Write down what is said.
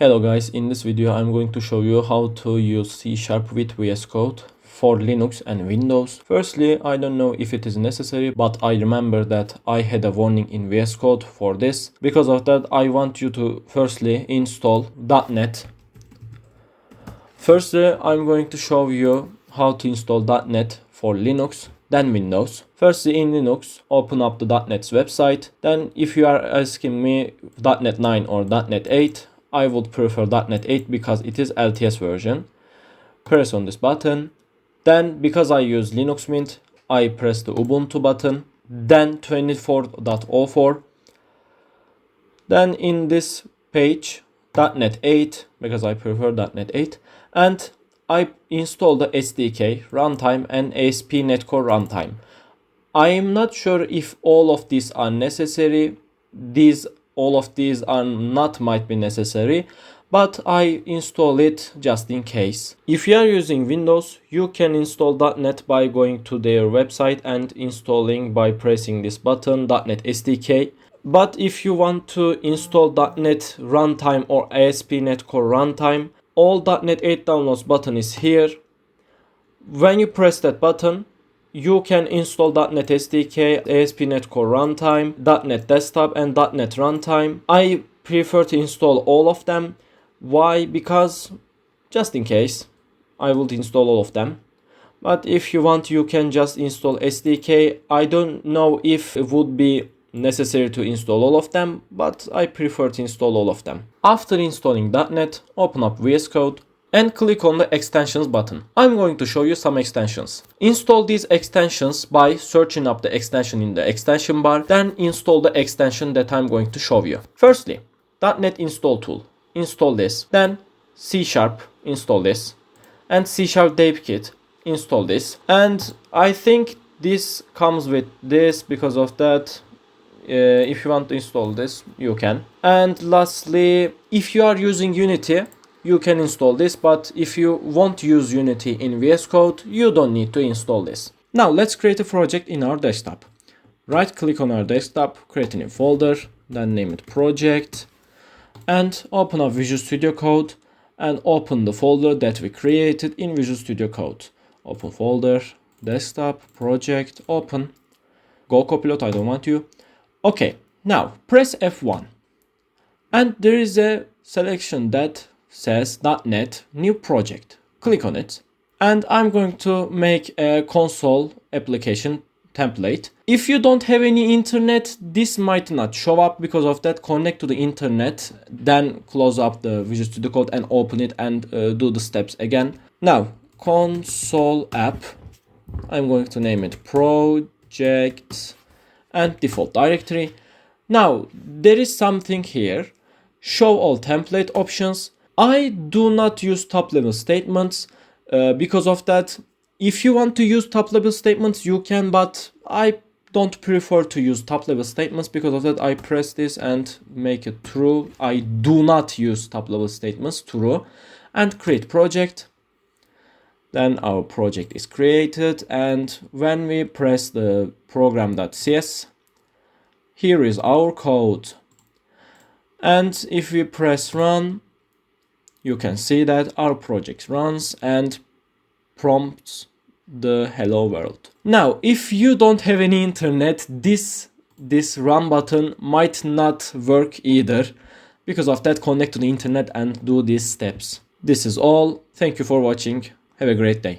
Hello guys, in this video I'm going to show you how to use C# with VS Code for Linux and Windows. Firstly, I don't know if it is necessary, but I remember that I had a warning in VS Code for this. Because of that, I want you to firstly install .NET. Firstly, I'm going to show you how to install .NET for Linux, then Windows. Firstly, in Linux, open up the .NET's website. Then if you are asking me .NET 9 or .NET 8, I would prefer .NET 8 because it is LTS version. Press on this button. Then because I use Linux Mint, I press the Ubuntu button. Then 24.04. Then in this page, .NET 8 because I prefer .NET 8, and I install the SDK, Runtime and ASP.NET Core Runtime. I am not sure if all of these are necessary. All of these are not might be necessary, but I install it just in case. If you are using Windows, you can install .NET by going to their website and installing by pressing this button, .NET SDK. But if you want to install .NET Runtime or ASP.NET Core Runtime, all .NET 8 downloads button is here. When you press that button, you can install .NET SDK, ASP.NET Core Runtime, .NET Desktop and .NET Runtime. I prefer to install all of them. Why? Because just in case, I will install all of them. But if you want, you can just install SDK. I don't know if it would be necessary to install all of them, but I prefer to install all of them. After installing .NET, open up VS Code and click on the extensions button. I'm going to show you some extensions. Install these extensions by searching up the extension in the extension bar, then install the extension that I'm going to show you. Firstly, .NET install tool. Install this. Then C#, install this. And C# dev kit, install this. And I think this comes with this. Because of that, if you want to install this, you can. And lastly, if you are using Unity, you can install this, but if you won't use Unity in VS Code, you don't need to install this. Now let's create a project in our desktop. Right click on our desktop, create a new folder, then name it project, and open up Visual Studio Code and open the folder that we created in Visual Studio Code. Open folder, desktop, project, open. Go Copilot, I don't want you. Okay, now press F1 and there is a selection that says .NET new project. Click on it and I'm going to make a console application template. If you don't have any internet, this might not show up. Because of that, connect to the internet, then close up the Visual Studio Code and open it and do the steps again. Now console app, I'm going to name it project and default directory. Now there is something here, show all template options. I do not use top level statements. Because of that, if you want to use top level statements, you can, but I don't prefer to use top level statements. Because of that, I press this and make it true. I do not use top level statements, true, and create project. Then our project is created, and when we press the program.cs, here is our code. And if we press run, you can see that our project runs and prompts the hello world. Now, if you don't have any internet, this run button might not work either. Because of that, connect to the internet and do these steps. This is all. Thank you for watching. Have a great day.